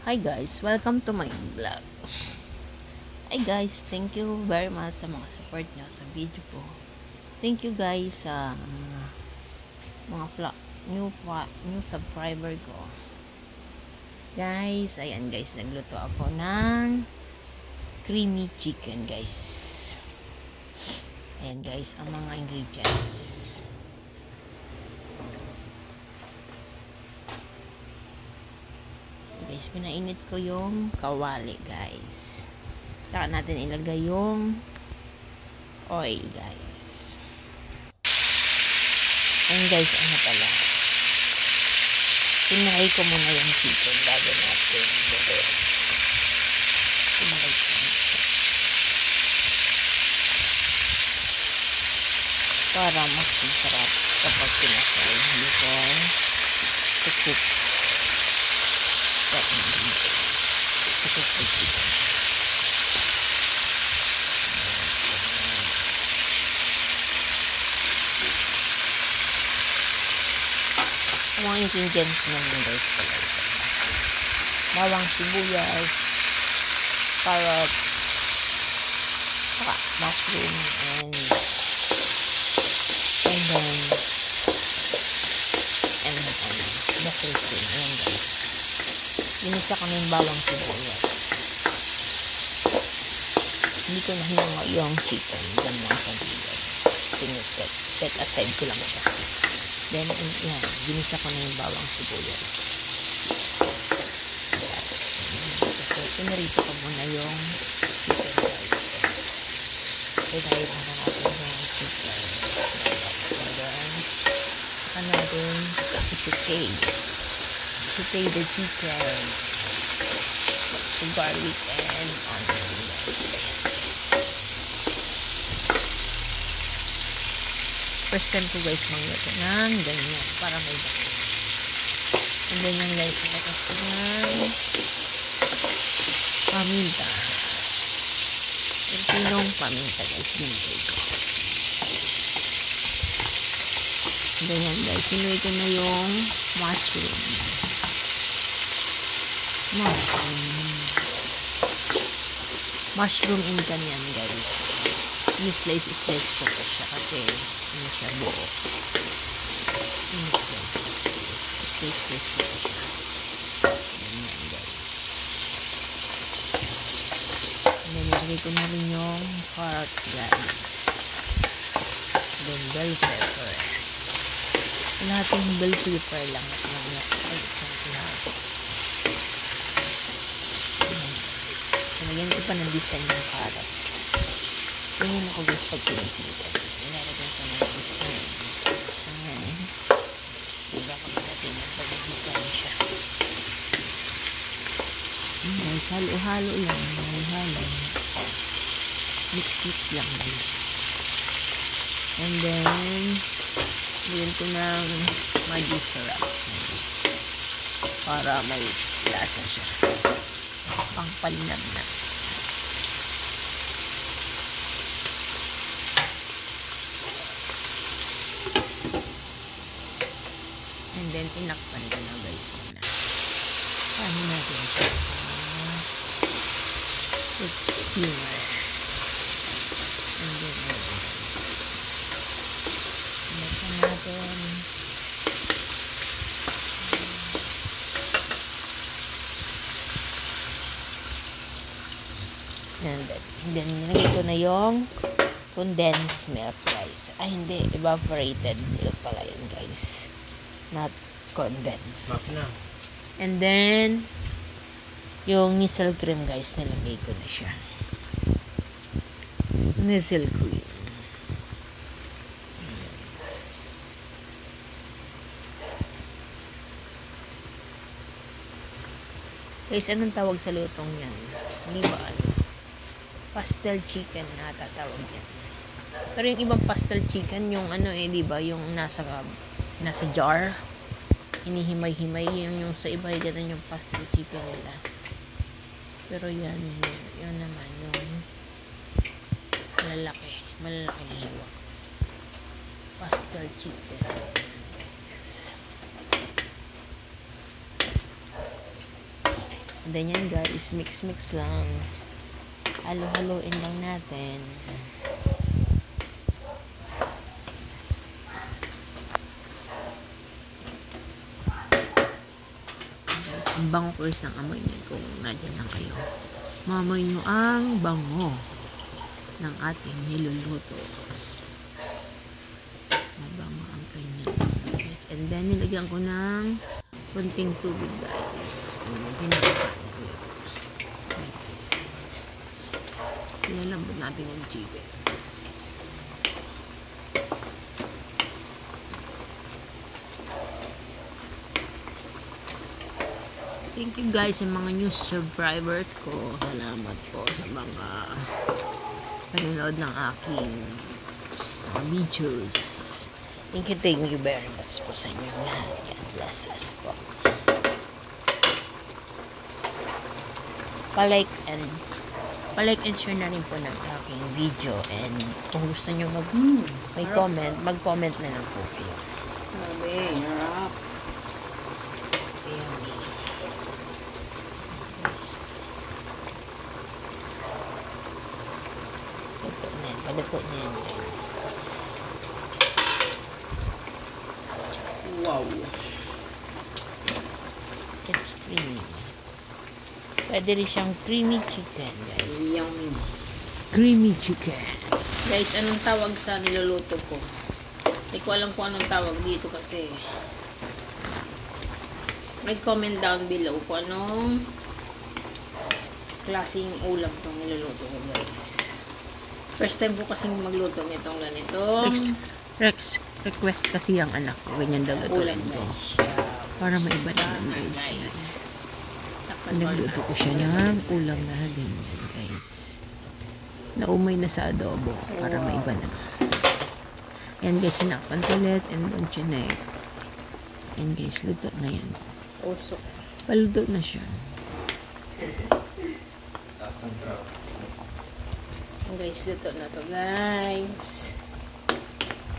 Hi guys, welcome to my vlog. Hi guys, thank you very much sa mga support nyo sa video ko. Thank you guys sa mga new subscriber ko. Guys, ayan guys, nagluto ako ng creamy chicken guys. Ayan guys, ang mga ingredients. Guys, pinainit ko yung kawali guys. Saka natin ilagay yung oil guys. Ayan guys, ano pala, pinay ko muna yung chicken bago natin ilagay. Pinay ko muna para mas masarap kapag pinasay before to cook the ingredients, to cook the chicken. Mga ingredients naman guys pala isa. Bawang sibuyas, carrots, saka mushroom, and then buffalo cream. Ayan guys, ginisa ko na yung bawang sibuyas. Hindi ko na hinunga yung chicken, dyan lang sa gilid. Set aside ko lang siya. Then, yan, ginisa ko na yung bawang sibuyas. Kasi, pinarito ko muna yung chicken guys. Pinarito na natin yung chicken. And then, saka natin i-saute the chicken. So, garlic and onion guys. First time ko guys magluto ng ganyan para may dami. And then yung guys, lakas ko ng paminta. Pinong paminta guys, nilagay ko. And then yan guys, nilagay ko na yung mushroom. Mushroom in ganyan guys. Slice ko po siya kasi ano siya, buo. Slice ko po siya. Ganyan guys. And then nilagay ko na rin yung carrots guys. And then bell pepper. Lahat yung bell pepper lang at lahat. Nilagyan ko pa ng design ng carrots. Tingin ako guys pag sinisipan. Ilalagay ko ng design. Diba kami natin pag-design siya. Guys, halo-halo lang. Halo-halo. Mix lang guys. And then, bigyan ko ng Maggi syrup. Para may lasa siya. Pangpalinam na. And then, tinakpan ko na guys muna. Paano natin siya? Let's simmer. And then, tinakpan natin. And then, nilagay ko na yung condensed milk guys. Ay, hindi. Evaporated milk pala yun guys. Not condensed. And then, yung Nestle cream guys, nilagay ko na siya. Nestle cream. Guys, anong tawag sa lutong yan? Hindi ba ano? Pastel chicken na tatawag yan. Pero yung ibang pastel chicken, yung ano di ba, yung nasa jar, hinihimay-himay, yung sa iba ganun yung pastel chicken nila. Pero yan naman yung malalaking hiwa. Pastel chicken. Yes. And then yan guys, mix lang. Halo-haloin lang natin. Guys, ang bango ko isang amoy niya kung nandiyan lang kayo. Mamoy nyo ang bango ng ating niluluto. Mabango ang kanya. Guys, and then nilagyan ko ng kunting tubig guys. Pinapakain ko yun. Ilalambot natin yung chicken. Thank you guys sa mga new subscribers ko. Salamat po sa mga panonood ng aking videos. Thank you very much po sa inyo lahat. God bless us po. Pa-like and share na rin po ng aking video, and kung gusto nyo may comment, mag-comment na lang po kayo. Grabe, harap. Yummy. Paluto na yan guys. Wow. It's creamy. Pwede rin siyang creamy chicken guys. Yummy. Creamy chicken. Guys, anong tawag sa niluluto ko? Hindi ko alam kung anong tawag dito kasi. May comment down below kung anong klaseng ulam itong niluluto ko guys. First time ko kasing magluto nitong ganito. Request kasi ang anak ko. Ganyan daw Ulam lutuin ko. guys. Para maiba naman guys. Nagluto ko siya ng ulam na ganyan guys. Naumay na sa adobo. Para maiba na. Yan guys, sinakpan ko ulit. And then chinek. Yan guys, luto na yan. Usok. Paluto na siya. Guys, luto na to guys.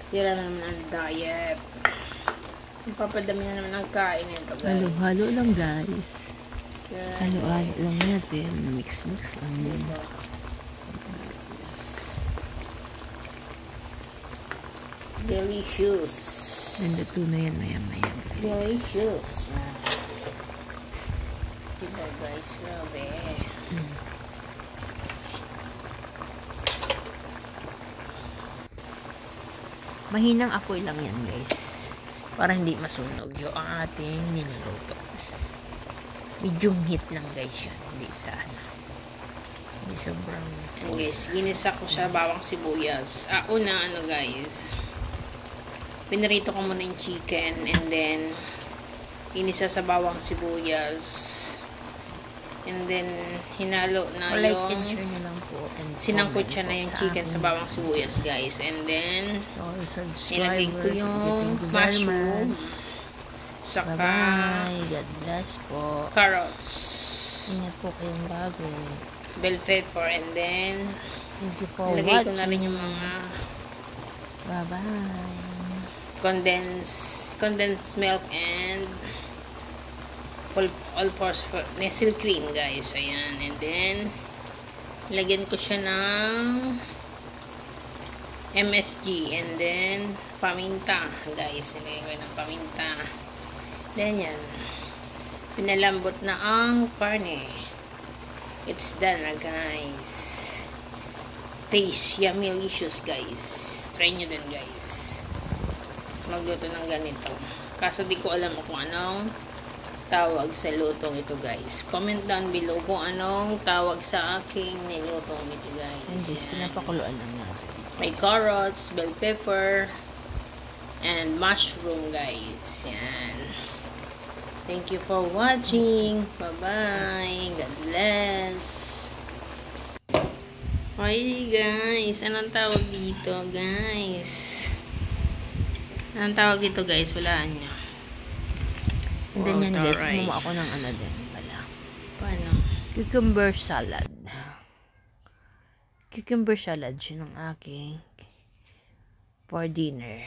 Sira na naman ang diet. Papadami na naman ang kain nito guys. Halo-halo lang guys. Yan. Halo-halo lang natin. Mix lang yun. Delicious. Nandato na yan maya-maya guys. Delicious. Diba guys, grabe. Mahinang apoy lang yan guys. Para hindi masunog yung ating niluluto. Medium heat lang guys yan. Hindi sa ano. Hindi sobrang And guys, ginisa ko siya bawang sibuyas. Una ano guys. Pinarito ko muna yung chicken and then ginisa sa bawang sibuyas. And then hinalo na like yung and share nyo lang po. And sinangkot siya comment na yung po chicken sa aking bawang sibuyas guys. And then all subscribers. nilagay ko yung Thank you very mushrooms. much. Saka Bye-bye. God bless po. carrots. Ingat po kayong lagi. Bell pepper. And then Thank you for nilagay ko watching. na rin yung mga Bye-bye. condensed milk and all-purpose Nestle cream guys. Ayan. And then lagyan ko siya ng MSG and then paminta guys. Nilagyan ko ng paminta. Then yan. Pinalambot na ang karne. It's done na guys. Taste yummy delicious guys. Try nyo din guys. Magluto ng ganito. Kaso di ko alam kung anong tawag sa lutong ito guys. Comment down below kung anong tawag sa aking nilutong ito guys. And guys, Yan. pinapakuluan lang natin. May carrots, bell pepper, and mushroom guys. Yan. Thank you for watching. Bye-bye. God bless. Okay guys. Anong tawag dito guys? Anong tawag dito guys? Walaan nyo. And then yan guys, Alright. gumawa ako ng ano din pala. Paano? Cucumber salad. Cucumber salad siya ng aking for dinner.